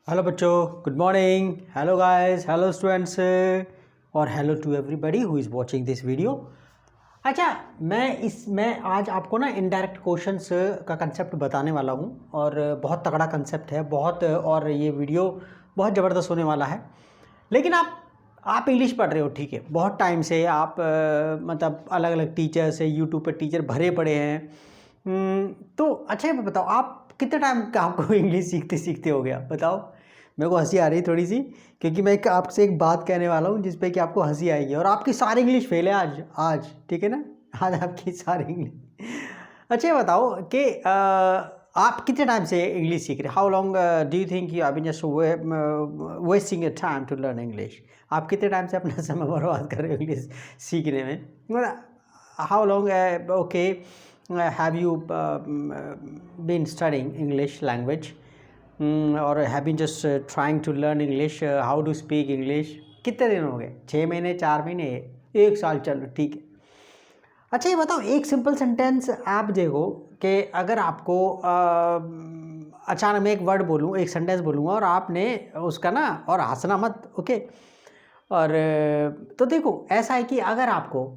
Hello बच्चों, good morning. Hello guys, hello students, और hello to everybody who is watching this video. अच्छा, मैं आज आपको ना इनडायरेक्ट क्वेश्चंस का कंसेप्ट बताने वाला हूँ और बहुत तगड़ा कंसेप्ट है बहुत, और ये वीडियो बहुत ज़बरदस्त होने वाला है। लेकिन आप इंग्लिश पढ़ रहे हो, ठीक है, बहुत टाइम से आप मतलब अलग अलग टीचर से यूट्यूब पर टीचर भरे पड़े हैं। तो अच्छा ये बताओ, आप कितने टाइम का आपको इंग्लिश सीखते सीखते हो गया? बताओ। मेरे को हंसी आ रही थोड़ी सी, क्योंकि मैं आपसे एक बात कहने वाला हूँ जिस पे कि आपको हंसी आएगी, और आपकी सारी इंग्लिश फेल है आज, ठीक है ना? आज आपकी सारी इंग्लिश। अच्छा ये बताओ कि आप कितने टाइम से इंग्लिश सीख रहे हैं? How long do you think you have been just wasting your time to learn English? आप कितने टाइम से अपना समय बर्बाद कर रहे हो इंग्लिश सीखने में? मतलब how long okay have you been studying English language, or have been just trying to learn English, how to speak English? कितने दिन हो गए? 6 महीने, 4 महीने, 1 साल? चलो ठीक है। अच्छा ये बताओ, एक सिंपल सेंटेंस आप देखो कि अगर आपको अचानक मैं एक वर्ड बोलूँ, एक सेंटेंस बोलूँगा और आपने उसका ना, और हंसना मत, ओके? और तो देखो, ऐसा है कि अगर आपको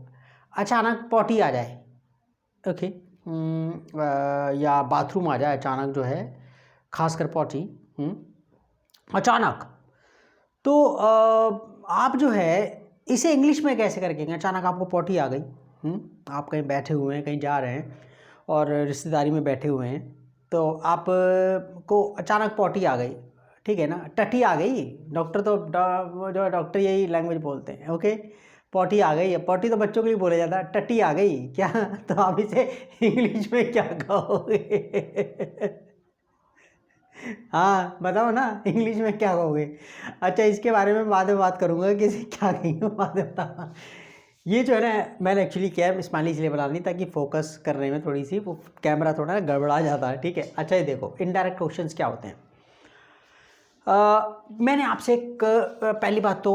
अचानक पॉटी आ जाए, ओके, या बाथरूम आ जाए अचानक, जो है खासकर पॉटी, अचानक, तो आप जो है इसे इंग्लिश में कैसे करेंगे? अचानक आपको पॉटी आ गई, आप कहीं बैठे हुए हैं, कहीं जा रहे हैं और रिश्तेदारी में बैठे हुए हैं, तो आप को अचानक पॉटी आ गई, ठीक है ना? टटी आ गई, डॉक्टर तो जो डॉक्टर यही लैंग्वेज बोलते हैं, ओके? पॉटी आ गई है, पॉटी तो बच्चों के लिए बोला जाता है, टट्टी आ गई क्या? तो आप इसे इंग्लिश में क्या कहोगे? हाँ बताओ ना, इंग्लिश में क्या कहोगे? अच्छा, इसके बारे में बाद में बात करूँगा कि इसे क्या कहेंगे, बाद में बताना। ये जो है ना, मैंने एक्चुअली क्या स्माइली इसलिए बना ली ताकि फोकस करने में थोड़ी सी वो कैमरा थोड़ा ना गड़बड़ा जाता है, ठीक है? अच्छा ये देखो, इनडायरेक्ट क्वेश्चंस क्या होते हैं। मैंने आपसे एक पहली बात तो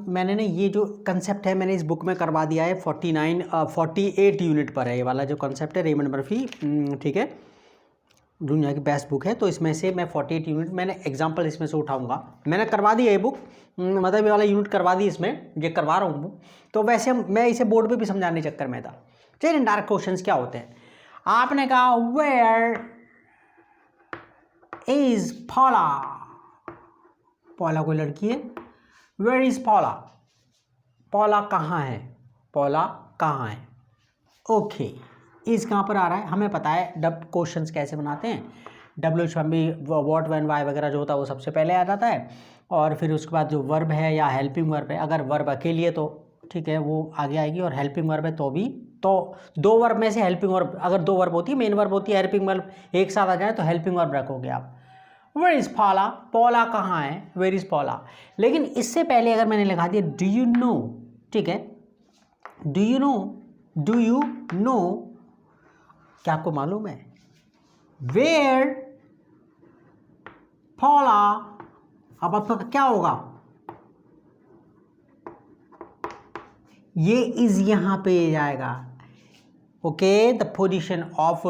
मैंने ना ये जो कंसेप्ट है मैंने इस बुक में करवा दिया है। 48 यूनिट पर है ये वाला जो कंसेप्ट है, रेमंड मर्फी, ठीक है, दुनिया की बेस्ट बुक है। तो इसमें से मैं 48 यूनिट मैंने एग्जांपल इसमें से उठाऊंगा। मैंने करवा दी है ये बुक, मतलब ये वाला यूनिट करवा दी, इसमें ये करवा रहा हूँ बुक। तो वैसे मैं इसे बोर्ड पे भी समझाने चक्कर में था। चलिए, इनडायरेक्ट क्वेश्चंस क्या होते हैं। आपने कहा वेयर इज पॉला? पॉला कोई लड़की है। Where is पॉला? पॉला कहाँ है? पॉला कहाँ है? ओके, इस कहाँ पर आ रहा है? हमें पता है डब क्वेश्चंस कैसे बनाते हैं। WH व्हाट व्हेन वाई वगैरह जो होता है वो सबसे पहले आ जाता है, और फिर उसके बाद जो वर्ब है या हेल्पिंग वर्ब है, अगर वर्ब अकेली है तो ठीक है वो आगे आएगी, और हेल्पिंग वर्ब है तो भी, तो दो वर्ब में से हेल्पिंग वर्ब, अगर दो वर्ब होती है, मेन वर्ब होती है, हेल्पिंग वर्ब एक साथ आ जाए तो हेल्पिंग वर्ब रखोगे आप। Where is पॉला? पॉला कहाँ है? Where is Paula. लेकिन इससे पहले अगर मैंने लिखा दिया डू यू नो, ठीक है, do you no, do you know, क्या आपको मालूम है? वेयर पॉला, अब आपका क्या होगा? ये इज यहां पे जाएगा, okay? The position of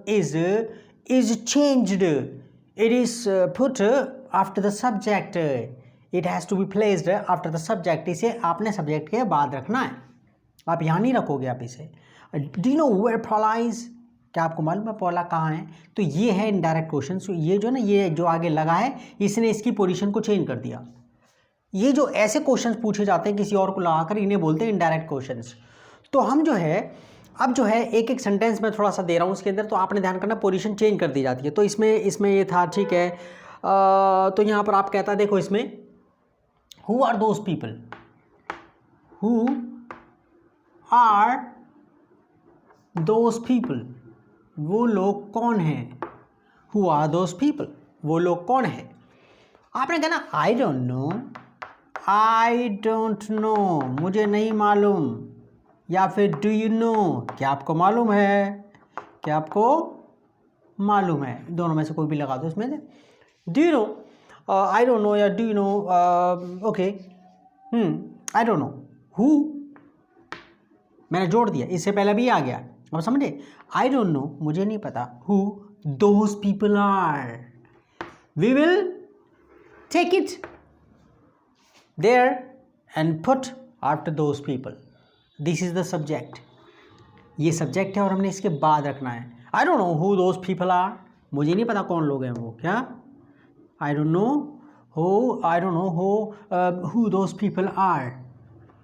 is changed, it is put after the subject, it has to be placed after the subject. इसे आपने सब्जेक्ट के बाद रखना है, आप यहां नहीं रखोगे आप इसे। Do you know where Paula is? क्या आपको मालूम है पॉला कहाँ है? तो ये है इनडायरेक्ट क्वेश्चन। सो ये जो ना, ये जो आगे लगा है, इसने इसकी पोजीशन को चेंज कर दिया। ये जो ऐसे क्वेश्चंस पूछे जाते हैं किसी और को लगाकर, इन्हें बोलते हैं इनडायरेक्ट क्वेश्चंस। तो हम जो है, अब जो है एक एक सेंटेंस में थोड़ा सा दे रहा हूँ उसके अंदर, तो आपने ध्यान करना, पोजीशन चेंज कर दी जाती है। तो इसमें ये था, ठीक है। तो यहाँ पर आप कहता, देखो इसमें, who are those people? Who are those people? वो लोग कौन हैं? Who are those people? वो लोग कौन हैं? आपने कहना I don't know, I don't know, मुझे नहीं मालूम, या फिर डू यू नो, क्या आपको मालूम है? क्या आपको मालूम है? दोनों में से कोई भी लगा दो इसमें से। Do you know, I don't know, या do you know, okay, I don't know, हु, मैंने जोड़ दिया, इससे पहले भी आ गया, अब समझे? आई डोंट नो, मुझे नहीं पता, who those people are. We will take it there and put after those people. This is the subject, ये सब्जेक्ट है और हमने इसके बाद रखना है। I don't know who those people are, मुझे नहीं पता कौन लोग हैं वो, क्या I don't know who those people are,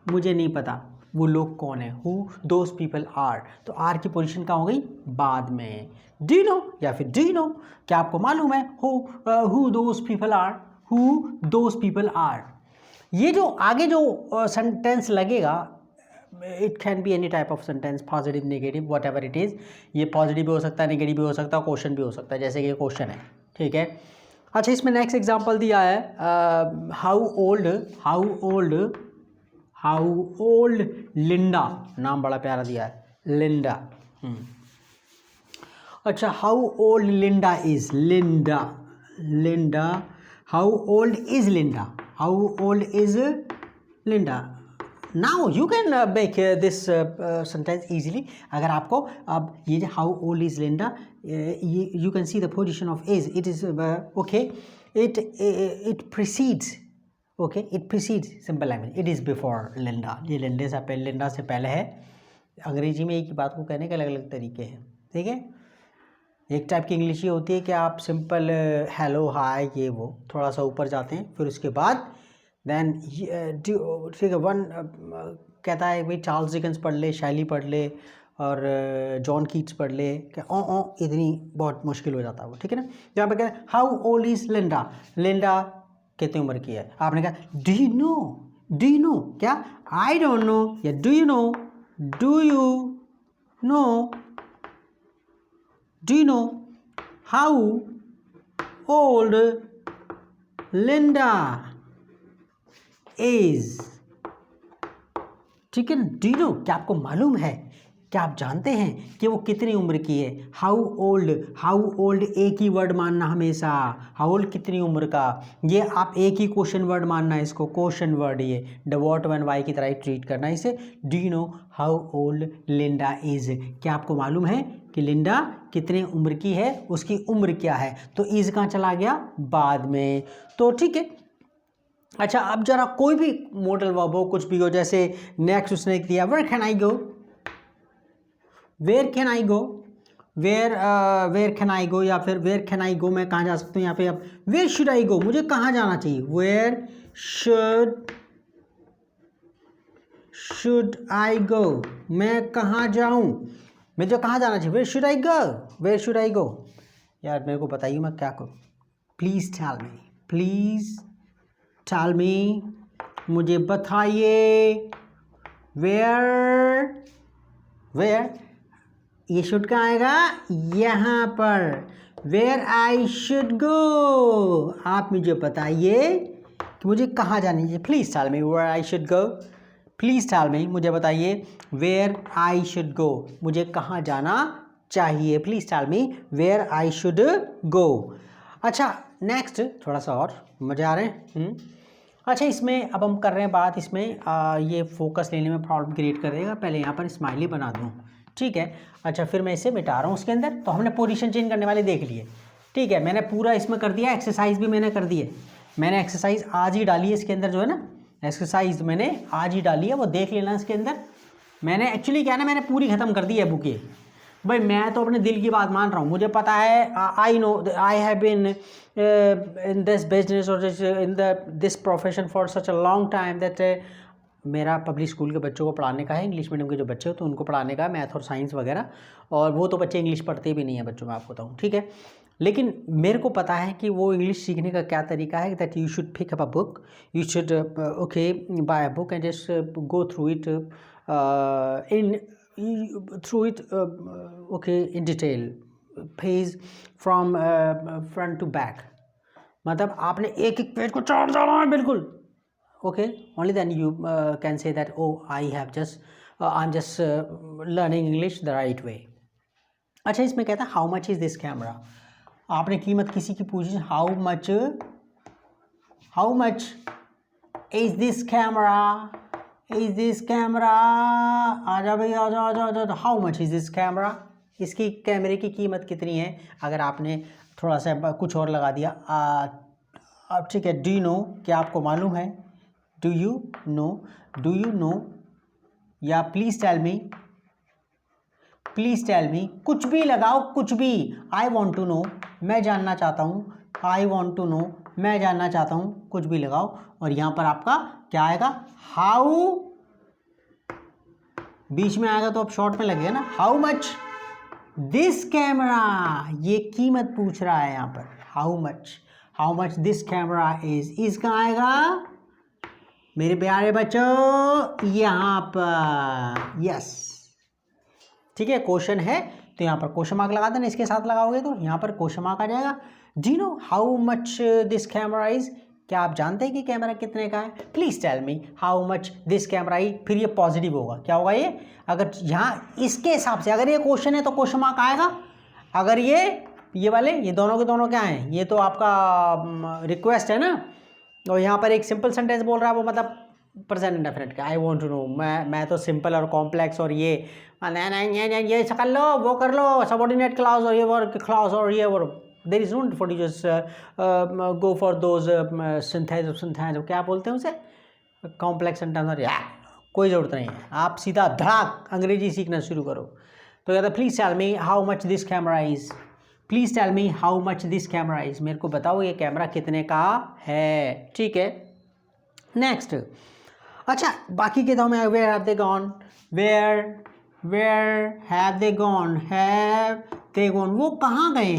मुझे नहीं पता वो लोग कौन है, हु दोज पीपल आर। तो आर की पोजीशन कहाँ हो गई, बाद में। डू यू नो या फिर डू यू नो, क्या आपको मालूम है who those people are, who those people are. ये जो आगे जो सेंटेंस लगेगा, it can be any type of sentence, positive negative whatever it is. ये पॉजिटिव भी हो सकता है, नेगेटिव भी हो सकता है, क्वेश्चन भी हो सकता है, जैसे कि ये क्वेश्चन है, ठीक है। अच्छा, इसमें नेक्स्ट एग्जांपल दिया है, हाउ ओल्ड लिंडा, नाम बड़ा प्यारा दिया है, लिंडा। अच्छा, how old Linda is, Linda how old is Linda, how old is Linda. Now you can make this sentence easily. अगर आपको अब ये जो how old is Linda, you can see the position of is, it is okay, it precedes, okay, it precedes simple language, it is before Linda. ये लिंडा से पहले है। अंग्रेजी में एक ही बात को कहने के अलग अलग तरीके हैं, ठीक है। एक टाइप की इंग्लिश ये होती है कि आप सिंपल हेलो हाय ये वो थोड़ा सा ऊपर जाते हैं, फिर उसके बाद देन ठीक है, वन कहता है भाई चार्ल्स डिकेंस पढ़ ले, शैली पढ़ ले और जॉन कीट्स पढ़ ले, क्या इतनी बहुत मुश्किल हो जाता है वो, ठीक है ना। जहाँ पे कहते हैं how old is Linda, Linda कितनी उम्र की है, आपने कहा डू यू नो, क्या आई डोंट नो या do you no, do you know how old Linda is, ठीक है ना। डू यू नो, क्या आपको मालूम है, क्या आप जानते हैं कि वो कितनी उम्र की है। हाउ ओल्ड एक ही वर्ड मानना हमेशा, हाउ ओल्ड कितनी उम्र का, ये आप एक ही क्वेश्चन वर्ड मानना है, इसको क्वेश्चन वर्ड, ये द व्हाट व्हेन व्हाई की तरह ट्रीट करना है इसे। Do you know how old Linda is, क्या आपको मालूम है कि लिंडा कितने उम्र की है, उसकी उम्र क्या है। तो इज कहाँ चला गया, बाद में, तो ठीक है। अच्छा, अब जरा कोई भी मॉडल वर्ब हो, कुछ भी हो, जैसे नेक्स्ट उसने दिया where can I go, where can I go, where can I go, या फिर वेयर कैन आई गो, मैं कहाँ जा सकता हूँ। यहाँ पे अब वेयर शुड आई गो, मुझे कहाँ जाना चाहिए, वेयर शुड आई गो, मैं कहाँ जाऊँ, मुझे कहाँ जाना चाहिए, वेयर शुड आई गो। यार मेरे को बताइए मैं क्या करूँ, प्लीज़ टेल मी, मुझे बताइए। वेयर ये शुड कहाँ आएगा, यहाँ पर, वेयर आई शुड गो, आप मुझे बताइए कि मुझे कहाँ जाना चाहिए। Please tell me where I should go, please tell me, मुझे बताइए वेयर आई शुड गो, मुझे कहाँ जाना चाहिए। Please tell me where I should go. अच्छा, नेक्स्ट थोड़ा सा और मज़े आ रहे हैं। अच्छा, इसमें अब हम कर रहे हैं बात, इसमें ये फोकस लेने में प्रॉब्लम क्रिएट करेगा। पहले यहाँ पर स्माइली बना दूँ, ठीक है। अच्छा, फिर मैं इसे मिटा रहा हूँ उसके अंदर। तो हमने पोजीशन चेंज करने वाले देख लिए, ठीक है। मैंने पूरा इसमें कर दिया, एक्सरसाइज भी मैंने कर दी है, मैंने एक्सरसाइज आज ही डाली है इसके अंदर, जो है ना एक्सरसाइज मैंने आज ही डाली है, वो देख लेना इसके अंदर। मैंने एक्चुअली क्या है ना, मैंने पूरी ख़त्म कर दी है बुक ये। भाई मैं तो अपने दिल की बात मान रहा हूँ, मुझे पता है, I know I have been in this business और in this profession for such a long time that मेरा पब्लिक स्कूल के बच्चों को पढ़ाने का है, इंग्लिश मीडियम के जो बच्चे हो तो उनको पढ़ाने का, मैथ और साइंस वगैरह। और वो तो बच्चे इंग्लिश पढ़ते भी नहीं है बच्चों, मैं आपको बताऊँ, ठीक है। लेकिन मेरे को पता है कि वो इंग्लिश सीखने का क्या तरीका है, that you should pick up a book, you should okay buy a book and just go through it in detail, page from front to back, मतलब आपने एक एक पेज को चाट जाना है बिल्कुल, okay. Only then you can say that oh I am just learning English the right way. अच्छा, इसमें कहता है how much is this camera, आपने कीमत किसी की पूछी, how much is this camera, आजा भाई आजा, how much is this camera, इसकी कैमरे की कीमत कितनी है। अगर आपने थोड़ा सा कुछ और लगा दिया, अब ठीक है, डू यू नो, क्या आपको मालूम है, डू यू नो, या प्लीज़ टेल मी, कुछ भी लगाओ, कुछ भी, आई वॉन्ट टू नो, मैं जानना चाहता हूँ, आई वॉन्ट टू नो, मैं जानना चाहता हूँ, कुछ भी लगाओ, और यहाँ पर आपका क्या आएगा, हाउ, बीच में आएगा तो अब शॉर्ट में लगेगा ना, हाउ मच दिस कैमरा, ये कीमत पूछ रहा है यहाँ पर, how much this camera is, इसका आएगा मेरे प्यारे बच्चों यहाँ पर, यस, ठीक है, क्वेश्चन है तो यहाँ पर क्वेश्चन मार्क लगा देना, इसके साथ लगाओगे तो यहाँ पर क्वेश्चन मार्क आ जाएगा। Do you know how much this camera is, क्या आप जानते हैं कि कैमरा कितने का है, please tell me how much this camera is, फिर ये पॉजिटिव होगा, क्या होगा ये, अगर यहाँ इसके हिसाब से अगर ये क्वेश्चन है तो क्वेश्चन मार्क आएगा, अगर ये वाले ये दोनों के दोनों क्या हैं, ये तो आपका रिक्वेस्ट है ना, और यहाँ पर एक सिंपल सेंटेंस बोल रहा है, वो मतलब प्रेजेंट इंडेफिनिट का, आई वांट टू नो, मैं तो सिंपल और कॉम्प्लेक्स और ये ये कर लो, वो कर लो, सबऑर्डिनेट क्लाउज और ये वर्क क्लाउज और ये और there is no for you just go for those synthesis, क्या बोलते हैं उसे, कॉम्प्लेक्स सेंटेंस, और कोई ज़रूरत नहीं है, आप सीधा धड़ाक अंग्रेजी सीखना शुरू करो। तो कहता है please tell me how much this camera is, please tell me how much this camera is, मेरे को बताओ ये कैमरा कितने का है, ठीक है। नेक्स्ट, अच्छा बाकी के तो मैं where have they gone, where have they gone, वो कहाँ गए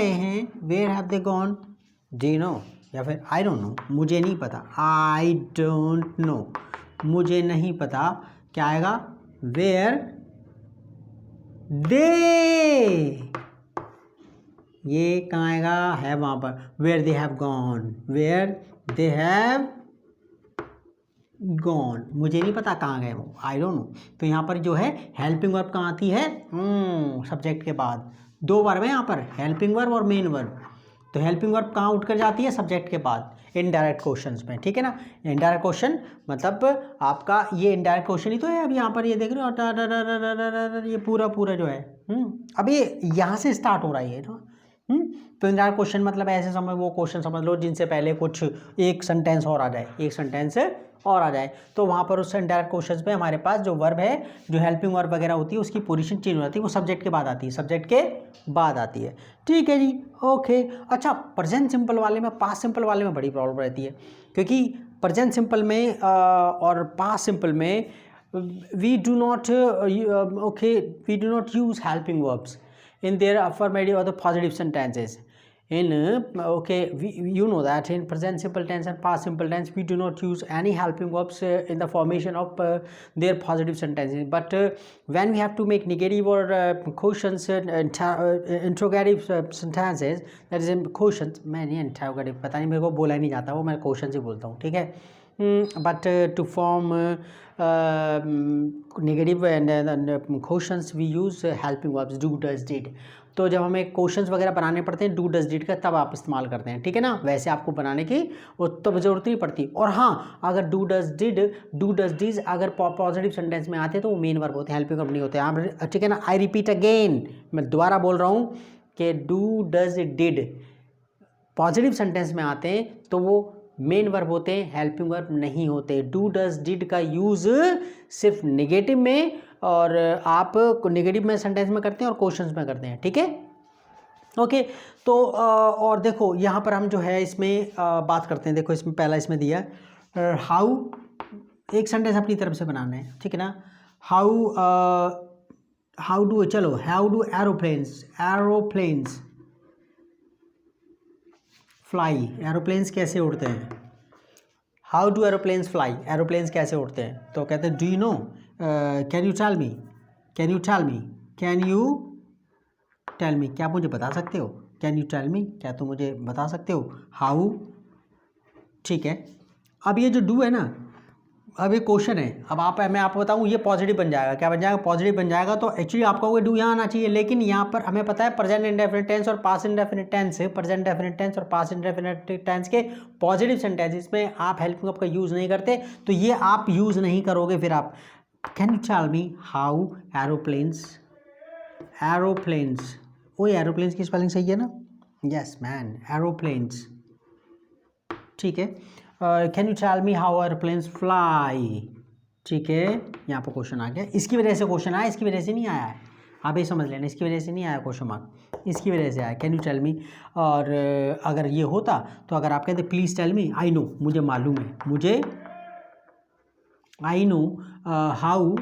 हैं, where have they gone, do you know, या फिर आई डोंट नो, मुझे नहीं पता, आई डोंट नो, मुझे नहीं पता, क्या आएगा, वेयर दे, ये कहाँ आएगा, है वहाँ पर, वेयर दे हैव गॉन, मुझे नहीं पता कहाँ गए वो, आई डोंट नो। तो यहाँ पर जो है हेल्पिंग वर्ब कहाँ आती है, सब्जेक्ट के बाद, दो वर्ब है यहाँ पर, हेल्पिंग वर्ब और मेन वर्ब, तो हेल्पिंग वर्ब कहाँ उठ कर जाती है, सब्जेक्ट के बाद, इनडायरेक्ट क्वेश्चंस में, ठीक है ना। इनडायरेक्ट क्वेश्चन मतलब आपका ये इनडायरेक्ट क्वेश्चन ही तो है, अब यहाँ पर ये देख रहे हो, ये पूरा जो है, अब ये यहाँ से स्टार्ट हो रहा है ये तो, तो इनडायरेक्ट क्वेश्चन मतलब ऐसे समझ, वो क्वेश्चन समझ लो जिनसे पहले कुछ एक सेंटेंस और आ जाए, तो वहाँ पर उस इनडायरेक्ट क्वेश्चन पे हमारे पास जो वर्ब है, जो हेल्पिंग वर्ब वगैरह होती है, उसकी पोजीशन चेंज हो जाती है, वो सब्जेक्ट के बाद आती है, ठीक है जी, ओके। अच्छा प्रेजेंट सिंपल वाले में, पास्ट सिंपल वाले में बड़ी प्रॉब्लम रहती है, क्योंकि प्रेजेंट सिंपल में और पास्ट सिंपल में we do not use helping verbs in their affirmative or the positive sentences. In you know that in present simple tense and past simple tense we do not use any helping verbs in the formation of their positive sentences, but when we have to make negative or questions interrogative sentences, that is in questions, मैं नहीं interrogative, पता नहीं मेरे को बोला नहीं जाता, वो मैं questions ही बोलता हूँ, ठीक है। But to form negative and questions we use helping verbs do, does, did. तो जब हमें क्वेश्चंस वगैरह बनाने पड़ते हैं डू डज डिड का, तब आप इस्तेमाल करते हैं, ठीक है ना। वैसे आपको बनाने की वो तब ज़रूरत नहीं पड़ती। और हाँ, अगर डू डज डिड अगर पॉजिटिव सेंटेंस में आते हैं तो वो मेन वर्ब होते हैं, हेल्पिंग वर्ब नहीं होते आप, ठीक है ना। आई रिपीट अगेन, मैं दोबारा बोल रहा हूँ कि do does did positive sentence में आते हैं तो वो मेन वर्ब होते हैं, हेल्पिंग वर्ब नहीं होते। डू डज डिड का यूज़ सिर्फ नेगेटिव में और आप नेगेटिव में सेंटेंस में करते हैं और क्वेश्चंस में करते हैं, ठीक है, ओके। तो और देखो यहाँ पर हम जो है इसमें बात करते हैं, देखो इसमें पहला इसमें दिया हाउ, एक सेंटेंस अपनी तरफ से बनाना है, ठीक है ना। How do aeroplanes fly, aeroplanes कैसे उड़ते हैं, how do aeroplanes fly, aeroplanes कैसे उड़ते हैं। तो कहते हैं do you know, can you tell me, क्या मुझे बता सकते हो, कैन यू टेल मी, क्या तुम मुझे बता सकते हो, हाउ, ठीक है। अब ये जो डू है ना, अब ये क्वेश्चन है, अब मैं आपको बताऊँ ये पॉजिटिव बन जाएगा, क्या बन जाएगा, पॉजिटिव बन जाएगा। तो एक्चुअली आपका वो डू यहाँ आना चाहिए, लेकिन यहाँ पर हमें पता है प्रेजेंट इंडेफिनिट टेंस और पास्ट इंडेफिनिट टेंस है, प्रेजेंट इंडेफिनिट टेंस और पास्ट इंडेफिनिट टेंस के पॉजिटिव सेंटेंस में आप हेल्पिंग वर्ब का यूज़ नहीं करते, तो ये आप यूज़ नहीं करोगे। फिर आप can you tell me how aeroplanes, वो एरोप्लेन्स की स्पेलिंग सही है ना, यस मैन, एरोप्लेन्स, ठीक है। Can you tell me how airplanes fly, ठीक है, यहाँ पर क्वेश्चन आ गया, इसकी वजह से क्वेश्चन आया, इसकी वजह से नहीं आया है, आप ये समझ लेना, इसकी वजह से नहीं आया क्वेश्चन मार्क, इसकी वजह से आया कैन यू टेल मी। और अगर ये होता तो अगर आप कहते please tell me, I know, मुझे मालूम है, मुझे I know how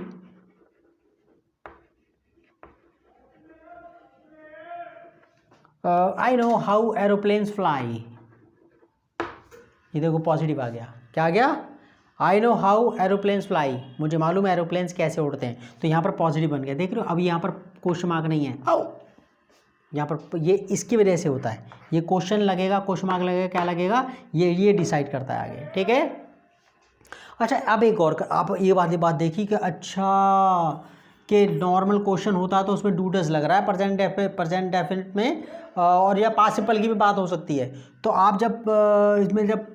I know how aeroplanes fly, ये देखो पॉजिटिव आ गया, क्या आ गया, I know how aeroplanes fly, मुझे मालूम है एरोप्लेन्स कैसे उड़ते हैं, तो यहाँ पर पॉजिटिव बन गया, देख रहे हो। अब यहाँ पर क्वेश्चन मार्क नहीं है, यहाँ पर ये इसकी वजह से होता है, ये क्वेश्चन लगेगा, क्वेश्चन मार्क लगेगा, क्या लगेगा, ये डिसाइड करता है आगे, ठीक है। अच्छा अब एक और आप ये वाली बात देखी कि अच्छा कि नॉर्मल क्वेश्चन होता है तो उसमें डू डज लग रहा है प्रेजेंट डेफिनेट में, और या पासिपल की भी बात हो सकती है, तो आप जब इसमें जब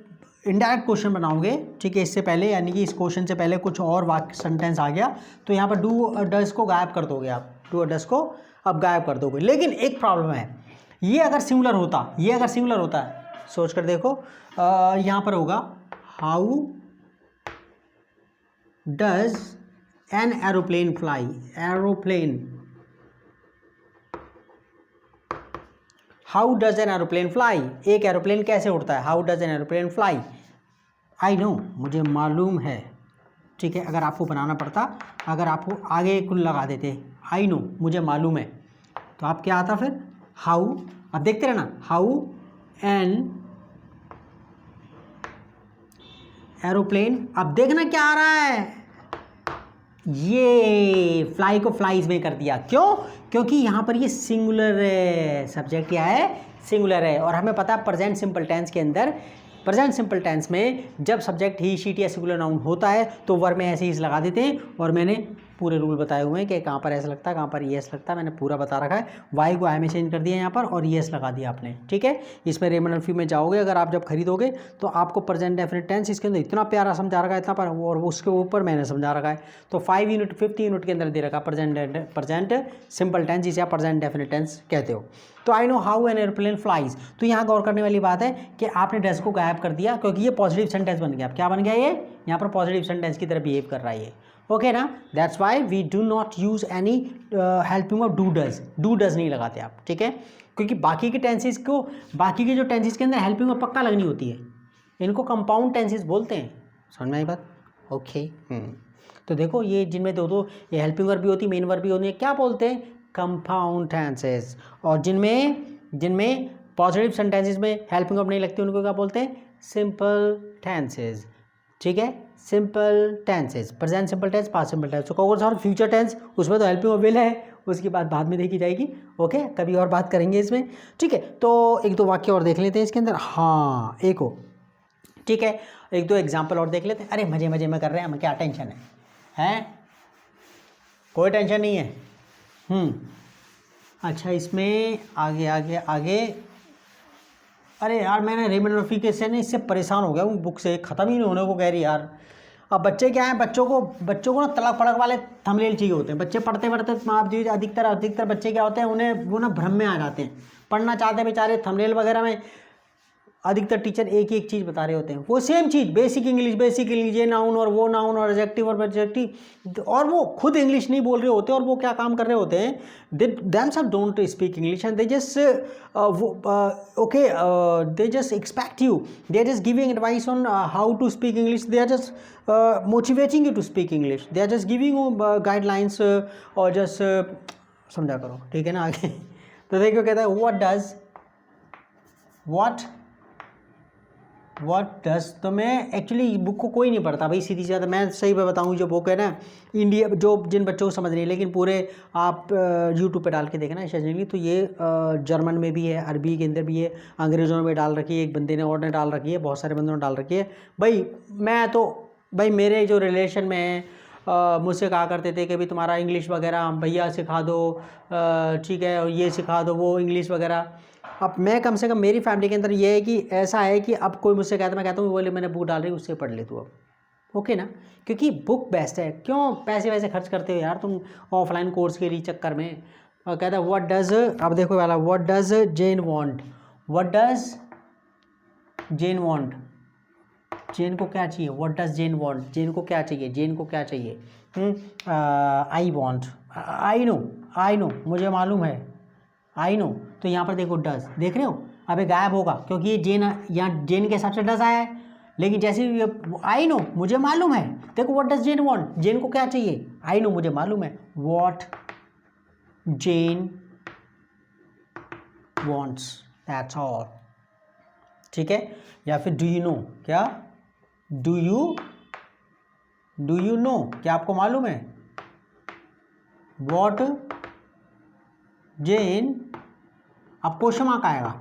इनडायरेक्ट क्वेश्चन बनाओगे, ठीक है, इससे पहले यानी कि इस क्वेश्चन से पहले कुछ और वाक्य सेंटेंस आ गया तो यहाँ पर डू डज को गायब कर दोगे आप, डू डज को अब गायब कर दोगे। लेकिन एक प्रॉब्लम है, ये अगर सिंगुलर होता, सोच कर देखो, यहाँ पर होगा how does an aeroplane fly, how does an aeroplane fly, एक एरोप्लेन कैसे उड़ता है, how does an aeroplane fly, I know, मुझे मालूम है, ठीक है। अगर आपको बनाना पड़ता, अगर आपको आगे कुल लगा देते आई नो, मुझे मालूम है, तो आप क्या आता फिर, हाउ, अब देखते रहना, हाउ एन एरोप्लेन, अब देखना क्या आ रहा है, ये फ्लाई को फ्लाइज में कर दिया, क्यों, क्योंकि यहाँ पर ये सिंगुलर है, सब्जेक्ट क्या है, सिंगुलर है, और हमें पता है प्रेजेंट सिंपल टेंस के अंदर, प्रेजेंट सिंपल टेंस में जब सब्जेक्ट ही, शीट या सिंगुलर नाउन होता है तो वर्ब में ऐसे ही लगा देते हैं, और मैंने पूरे रूल बताए हुए हैं कि कहाँ पर ऐसा लगता है, कहाँ पर येस लगता है, मैंने पूरा बता रखा है, वाई को आई में चेंज कर दिया यहाँ पर और येस लगा दिया आपने, ठीक है। इसमें रेमंड एंड फी में जाओगे अगर आप जब खरीदोगे तो आपको प्रेजेंट डेफिनेट टेंस इसके अंदर इतना प्यारा समझा रखा है, इतना पर, और उसके ऊपर मैंने समझा रखा है, तो 5 यूनिट 50 यूनिट के अंदर दे रखा प्रेजेंट सिंपल टेंस, जिसे आप प्रेजेंट डेफिनेट टेंस कहते हो। तो आई know how an airplane flies, तो यहाँ गौर करने वाली बात है कि आपने डज को गायब कर दिया क्योंकि ये पॉजिटिव सेंटेंस बन गया, अब क्या बन गया, ये यहाँ पर पॉजिटिव सेंटेंस की तरह बिहेव कर रहा है ये, ओके ना। That's why we do not use any helping of do does नहीं लगाते आप, ठीक है, क्योंकि बाकी के टेंसेस को, बाकी के जो टेंसेस के अंदर हेल्पिंग ऑफ पक्का लगनी होती है, इनको कंपाउंड टेंसेस बोलते हैं, समझ में आई बात, ओके। तो देखो ये जिनमें दो ये हेल्पिंग वर्ब भी होती है, मेन वर्ब भी होती है, क्या बोलते हैं, कंपाउंड टेंसेस, और जिनमें पॉजिटिव सेंटेंसेस में हेल्पिंग वर्ब नहीं लगती उनको क्या बोलते हैं, सिंपल टेंसेस, ठीक है, simple tenses, present simple tense, past simple tense, तो और फ्यूचर टेंस उसमें तो हेल्पिंग वर्ब है, उसकी बात बाद में देखी जाएगी, ओके, कभी और बात करेंगे इसमें, ठीक है। तो एक दो वाक्य और देख लेते हैं इसके अंदर, हाँ एक हो, ठीक है, एक दो एग्जाम्पल और देख लेते हैं। अरे मजे मजे में कर रहे हैं, हमें क्या टेंशन है, कोई टेंशन नहीं है। अच्छा इसमें आगे आगे आगे, अरे यार मैंने रेमंड मर्फी के से इससे परेशान हो गया हूँ, बुक से ख़त्म ही नहीं होने को कह रही यार। अब बच्चे क्या हैं, बच्चों को ना तड़क फड़क वाले थंबनेल चाहिए होते हैं, बच्चे पढ़ते आप जो अधिकतर बच्चे क्या होते हैं, उन्हें वो ना भ्रम में आ जाते हैं, पढ़ना चाहते हैं बेचारे, थंबनेल वगैरह में अधिकतर टीचर एक ही एक चीज़ बता रहे होते हैं, वो सेम चीज़, बेसिक इंग्लिश, ये नाउन और वो नाउन और एडजेक्टिव और एडजेक्टिव, और वो खुद इंग्लिश नहीं बोल रहे होते, और वो क्या काम कर रहे होते हैं, they themselves don't speak English and they just they just expect you, they are just giving advice on how to speak English, they are just motivating you to speak English, they are just giving you guidelines, और just समझा करो, ठीक है ना। आगे तो देखो कहता है व्हाट डज, तो मैं एक्चुअली बुक को कोई नहीं पढ़ता भाई, सीधी सी बात, मैं सही पे बताऊँ, जो बुक है ना इंडिया, जो जिन बच्चों को समझ नहीं है, लेकिन पूरे आप यूट्यूब पे डाल के देखना सजनी, तो ये जर्मन में भी है, अरबी के अंदर भी है, अंग्रेज़ों में डाल रखी है, एक बंदे ने और ने डाल रखी है, बहुत सारे बंदों ने डाल रखी है भाई। मैं तो भाई मेरे जो रिलेशन में है मुझसे कहा करते थे कि भाई तुम्हारा इंग्लिश वगैरह भैया सिखा दो, ठीक है, और ये सिखा दो वो इंग्लिश वगैरह। अब मैं कम से कम मेरी फैमिली के अंदर ये है कि ऐसा है कि अब कोई मुझसे कहता, मैं कहता हूँ बोले मैंने बुक डाल रही, उससे पढ़ ले तू अब, ओके ना, क्योंकि बुक बेस्ट है, क्यों पैसे वैसे खर्च करते हो यार तुम ऑफलाइन कोर्स के लिए चक्कर में। और कहता है व्हाट डज, अब देखो वाला what does Jane want, what does Jane want, Jane को क्या चाहिए, what does Jane want, Jane को क्या चाहिए, जेन को क्या चाहिए, आई वांट, आई नो मुझे मालूम है, आई नो। तो यहाँ पर देखो डज, देख रहे हो, अबे गायब होगा क्योंकि ये जेन, यहाँ जेन के हिसाब से डज आया है, लेकिन जैसे आई नो मुझे मालूम है, देखो what does Jane want, Jane को क्या चाहिए, आई नो मुझे मालूम है, what Jane wants, that's all. ठीक है, या फिर डू यू नो, क्या डू यू नो, क्या आपको मालूम है, व्हाट जेन, अब क्वेश्चन मार्क आएगा,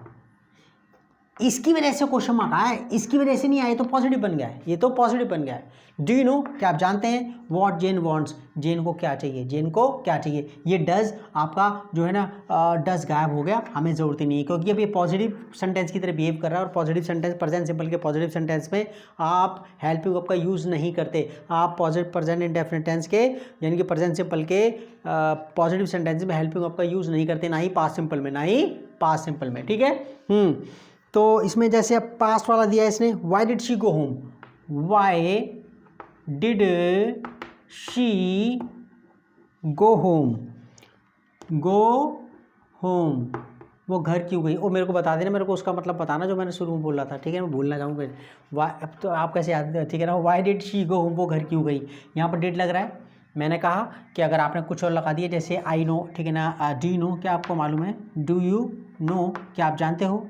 इसकी वजह से क्वेश्चन मार्क आया है, इसकी वजह से नहीं आया, तो पॉजिटिव बन गया है, ये तो पॉजिटिव बन गया है। डू यू नो, क्या आप जानते हैं, व्हाट जेन वांट्स, जेन को क्या चाहिए, जेन को क्या चाहिए, ये डज आपका जो है ना, डज गायब हो गया, हमें ज़रूरत ही नहीं है, क्योंकि अब ये पॉजिटिव सेंटेंस की तरह बिहेव कर रहा है, और पॉजिटिव सेंटेंस, प्रेजेंट सिंपल के पॉजिटिव सेंटेंस में आप हेल्पिंग वर्ब का यूज़ नहीं करते, आप पॉजिटिव प्रेजेंट इंडेफिनिट टेंस के यानी कि प्रेजेंट सिंपल के पॉजिटिव सेंटेंस में हेल्पिंग वर्ब का यूज़ नहीं करते, ना ही पास्ट सिंपल में, ना ही पास्ट सिंपल में। ठीक है, तो इसमें जैसे अब पास्ट वाला दिया है इसने, why did she go home, why did she go home, go home, वो घर क्यों गई, वो मेरे को बता देना, मेरे को उसका मतलब बताना जो मैंने शुरू में बोला था। ठीक है, मैं भूलना चाहूँगा, वाई, अब तो आप कैसे याद, ठीक है ना, why did she go home, वो घर क्यों गई, यहाँ पर डिड लग रहा है, मैंने कहा कि अगर आपने कुछ और लगा दिया जैसे आई नो, ठीक है ना, डू यू नो, क्या आपको मालूम है, डू यू नो, क्या आप जानते हो,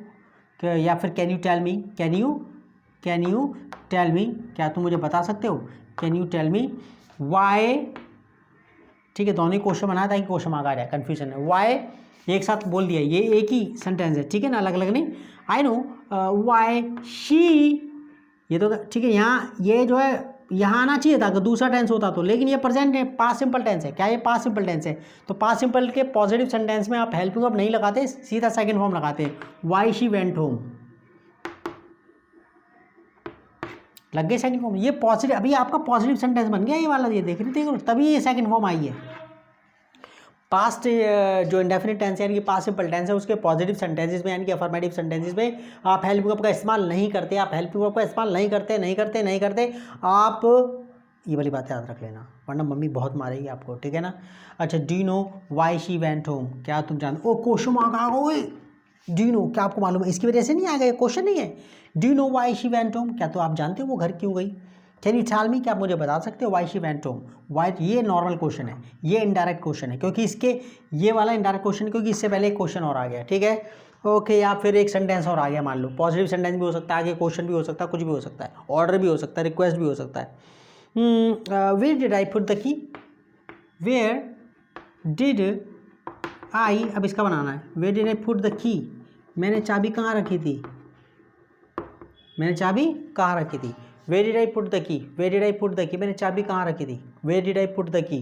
या फिर can you tell me, can you tell me, क्या तुम मुझे बता सकते हो, can you tell me, why, ठीक है, दोनों ही क्वेश्चन बनाया ताकि क्वेश्चन मार्क आ जाए, कन्फ्यूजन है, वाई एक साथ बोल दिया, ये एक ही सेंटेंस है, ठीक है ना, अलग अलग नहीं, आई नो, वाई शी, ये तो ठीक है, यहाँ ये जो है यहाँ आना चाहिए था अगर दूसरा टेंस होता तो, लेकिन ये प्रेजेंट है, पास्ट सिंपल टेंस है, क्या ये पास्ट सिंपल टेंस है, तो पास्ट सिंपल के पॉजिटिव सेंटेंस में आप हेल्पिंग वर्ब नहीं लगाते, सीधा सेकंड फॉर्म लगाते हैं, वाई शी वेंट होम, लग गए सेकंड फॉर्म, ये पॉजिटिव, अभी आपका पॉजिटिव सेंटेंस बन गया ये वाला, ये देख रहे थे, तभी ये सेकंड फॉर्म आई है। पास्ट जो इंडेफिनिट टेंस है यानी कि पास्ट सिंपल टेंस है, उसके पॉजिटिव सेंटेंसेस में यानी कि अफर्मेटिव सेंटेंसेस में आप हेल्पिंग वर्ब का इस्तेमाल नहीं करते, आप हेल्पिंग वर्ब का इस्तेमाल नहीं करते, आप ये वाली बात याद रख लेना, वरना मम्मी बहुत मारेगी आपको। ठीक है ना, अच्छा, do you know why she went home, क्या तुम जानते, ओ क्वेश्चन मार्क आ गए, डू यू नो, क्या आपको मालूम है, इसकी वजह से नहीं आ गए, क्वेश्चन नहीं है, do you know why she went home, क्या तो आप जानते हो वो घर क्यों गई, कैन यू टेल मी, क्या आप मुझे बता सकते हो, why she went home, why, ये नॉर्मल क्वेश्चन है, ये इनडायरेक्ट क्वेश्चन है, क्योंकि इसके ये वाला इनडायरेक्ट क्वेश्चन है क्योंकि इससे पहले एक क्वेश्चन और आ गया। ठीक है, ओके, या फिर एक सेंटेंस और आ गया, मान लो पॉजिटिव सेंटेंस भी हो सकता है, आगे क्वेश्चन भी हो सकता है, कुछ भी हो सकता है, ऑर्डर भी हो सकता है, रिक्वेस्ट भी हो सकता है। Where did I put the key, where did I, अब इसका बनाना है, where did I put the key, मैंने चाबी कहाँ रखी थी, मैंने चाबी कहाँ रखी थी, where did I put the key, where did I put the key, मैंने चाबी कहाँ रखी थी, where did I put the key,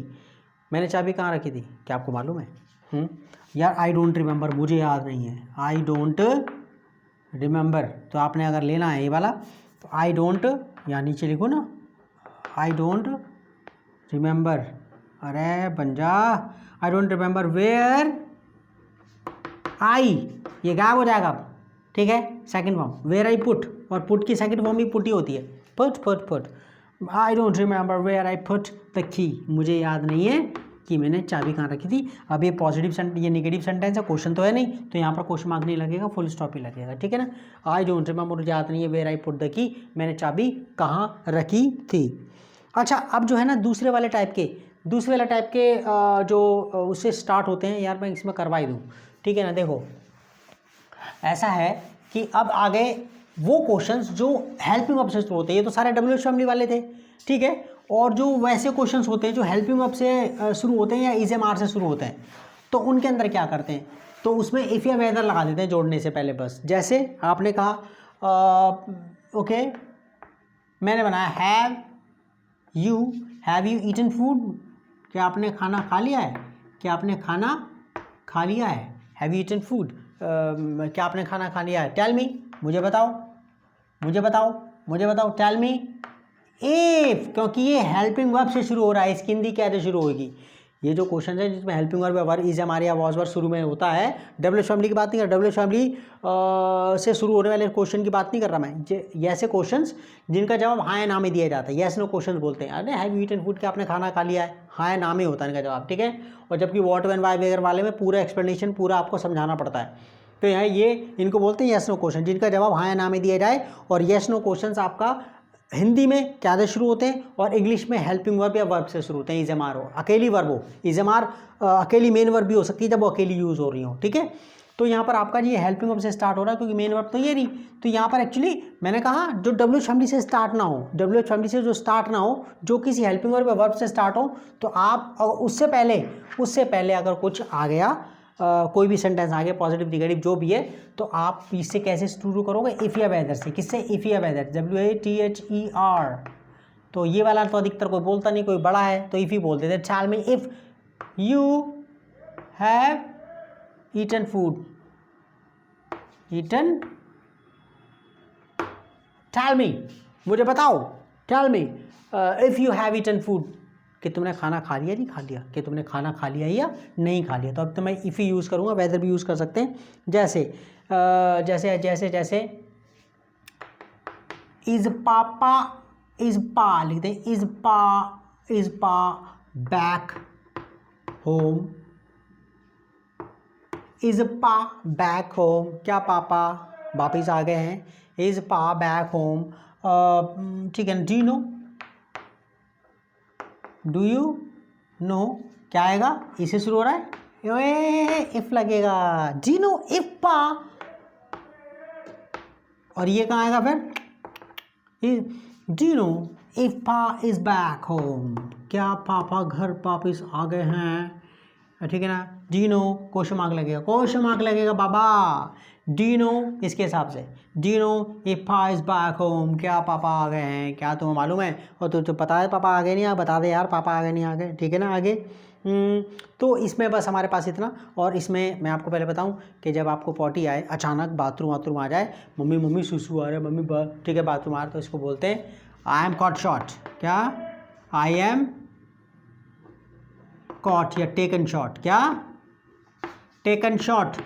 मैंने चाबी कहाँ रखी थी, क्या आपको मालूम है, यार आई डोंट रिमेंबर, मुझे याद नहीं है, आई डोंट रिमेंबर, तो आपने अगर लेना है ये वाला तो आई डोंट, यहाँ नीचे लिखो ना, आई डोंट रिमेंबर, अरे बंजा, I don't remember where I, ये गायब हो जाएगा अब। ठीक है, second form where I put, और पुट की सेकंड फॉर्म भी पुट ही होती है, put, I don't remember where I put the key, मुझे याद नहीं है कि मैंने चाबी कहाँ रखी थी। अब ये पॉजिटिव सेंटेंस, ये नेगेटिव सेंटेंस है, क्वेश्चन तो है नहीं, तो यहाँ पर क्वेश्चन मार्क नहीं लगेगा, फुल स्टॉप ही लगेगा। ठीक है ना, आई डोंट रिमेंबर, मुझे याद नहीं है, where I put the key, मैंने चाबी कहाँ रखी थी। अच्छा, अब जो है ना दूसरे वाले टाइप के जो उससे स्टार्ट होते हैं, यार मैं इसमें करवा ही दूँ। ठीक है ना, देखो ऐसा है कि अब आगे वो क्वेश्चंस जो हेल्पिंग वर्ब से शुरू होते हैं, ये तो सारे WH फैमिली वाले थे। ठीक है, और जो वैसे क्वेश्चंस होते हैं जो हेल्पिंग वर्ब से शुरू होते हैं या इज एम आर से शुरू होते हैं, तो उनके अंदर क्या करते हैं, तो उसमें इफ़ या वेदर लगा देते हैं जोड़ने से पहले। बस जैसे आपने कहा ओके, मैंने बनाया हैव यू ईटन फूड, क्या आपने खाना खा लिया है, क्या आपने खाना खा लिया है, हैव यू ईटन फूड, क्या आपने खाना खा लिया है, टेल मी, मुझे बताओ, टेल मी इफ, क्योंकि ये हेल्पिंग वर्ब से शुरू हो रहा है, इसकी हिंदी क्या से शुरू होगी, ये जो क्वेश्चन है जिसमें हेल्पिंग वर्ब या वर्ब इज एम आर या वॉज वर्ब शुरू में होता है, डब्ल्यू एच फैमिली की बात नहीं कर, डब्ल्यू एच फैमिली से शुरू होने वाले क्वेश्चन की बात नहीं कर रहा मैं, ये ऐसे क्वेश्चंस जिनका जवाब हाँ या ना में दिया जाता है, यस नो क्वेश्चन बोलते हैं। अरे हैव यू ईटन फूड, क्या आपने खाना खा लिया है, हाँ या ना में होता है इनका जवाब, ठीक है। और जबकि व्हाट व्हेन व्हाई वगैरह वाले में पूरा एक्सप्लेनेशन पूरा आपको समझाना पड़ता है। तो यहाँ ये इनको बोलते हैं यस नो क्वेश्चन, जिनका जवाब हाँ या ना में दिया जाए। और यस नो क्वेश्चन आपका हिंदी में क्या से शुरू होते हैं और इंग्लिश में हेल्पिंग वर्ब या वर्ब से शुरू होते हैं। इज एम आर हो, अकेली वर्ब हो, इज एम आर अकेली मेन वर्ब भी हो सकती है जब वो अकेली यूज़ हो रही हो, ठीक है। तो यहाँ पर आपका ये हेल्पिंग वर्ब से स्टार्ट हो रहा है क्योंकि मेन वर्ब तो ये नहीं। तो यहाँ पर एक्चुअली मैंने कहा जो डब्ल्यू एच फैमिली से स्टार्ट ना हो, डब्ल्यू एच फैमिली से जो स्टार्ट ना हो, जो किसी हेल्पिंग वर्ब या वर्ब से स्टार्ट हो, तो आप उससे पहले अगर कुछ आ गया, कोई भी सेंटेंस आ गया पॉजिटिव निगेटिव जो भी है, तो आप इससे कैसे शुरू करोगे, इफ़ या वेदर से। किससे, इफ़ या वेदर, WATHER। तो ये वाला तो अधिकतर कोई बोलता नहीं, कोई बड़ा है तो इफ़ ही बोलते थे। Tell me if you have eaten food, eaten, tell me, मुझे बताओ, tell me if you have eaten food, कि तुमने खाना खा लिया नहीं खा लिया, कि तुमने खाना खा लिया या नहीं खा लिया। तो अब तो मैं इफ़ ही यूज़ करूँगा, वेदर भी यूज़ कर सकते हैं। जैसे इज़ पापा, इज़ पा लिखते हैं, इज़ पा बैक होम, इज़ पा बैक होम, क्या पापा वापिस आ गए हैं, इज़ पा बैक होम, ठीक है। डू यू नो, क्या आएगा, इससे शुरू हो रहा है, इफ लगेगा, जी नो इफ पा, और ये कहाँ आएगा फिर, जी नो इफ पा इज बैक होम, क्या पापा घर वापिस आ गए हैं, ठीक है ना। डी नो क्वेश्चन मार्क लगेगा, क्वेश्चन मार्क लगेगा बाबा, डी नो इसके हिसाब से, डी नो इफ पा इज बैक होम, क्या पापा आ गए हैं, क्या तुम्हें मालूम है, और तो पता है पापा आ गए नहीं, आप बता दे यार पापा आ गए नहीं आ गए, ठीक है ना। आगे तो इसमें बस हमारे पास इतना। और इसमें मैं आपको पहले बताऊं कि जब आपको पॉटी आए, अचानक बाथरूम आ जाए, मम्मी सुसु आ रहा है, मम्मी ठीक है बाथरूम आ रहा है, तो इसको बोलते हैं आई एम कॉट शॉट, क्या, आई एम कॉट या टेकन शॉट, क्या, टेकन शॉट,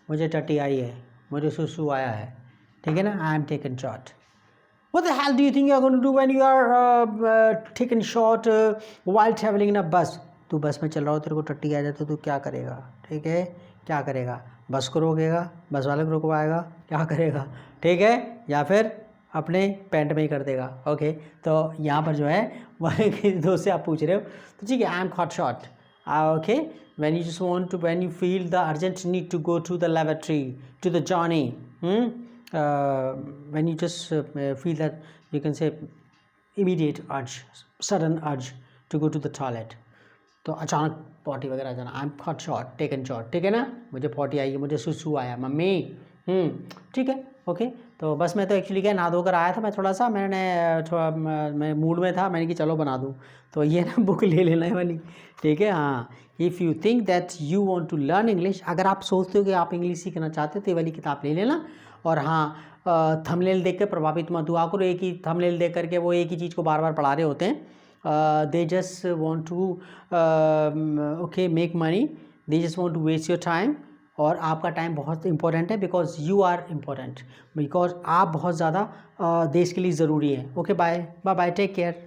मुझे टट्टी आई है, मुझे सुसु आया है, ठीक है ना, I am taken shot. What the hell do you think you are going to do when you are taken shot while traveling in a bus? तू बस में चल रहा हो, तेरे को टट्टी आ जाए तो तू क्या करेगा, ठीक है, क्या करेगा, बस को रोकेगा, बस वाले को रोकवाएगा, क्या करेगा, ठीक है, या फिर अपने पैंट में ही कर देगा। ओके, तो यहाँ पर जो है वह दोस्त से आप पूछ रहे हो, तो ठीक है, I am caught shot, okay, when you just want to, when you feel the urgent need to go to the lavatory, to the journey, when you just feel that you can say immediate urge, sudden urge to go to the toilet, तो अचानक potty वगैरह आ जाना, I am caught shot, taken shot, ठीक है ना, मुझे potty आई है, मुझे सुसु आया मम्मी, ठीक है, ओके। तो बस मैं तो एक्चुअली क्या नहा धोकर आया था, मैं थोड़ा सा मैं मूड में था, मैंने कि चलो बना दूँ, तो ये ना बुक ले लेना है वाली, ठीक है। हाँ, if you think that you want to learn English, अगर आप सोचते हो कि आप इंग्लिश सीखना चाहते हो तो ये वाली किताब ले लेना। और हाँ, थंबनेल देख कर प्रभावित मत हुआ करो, एक ही थंबनेल देख करके वो एक ही चीज़ को बार बार पढ़ा रहे होते हैं, they just want to okay make money, they just want to waste your time. और आपका टाइम बहुत इंपॉर्टेंट है, बिकॉज यू आर इम्पोर्टेंट, बिकॉज आप बहुत ज़्यादा देश के लिए ज़रूरी हैं। Okay, bye bye, take care.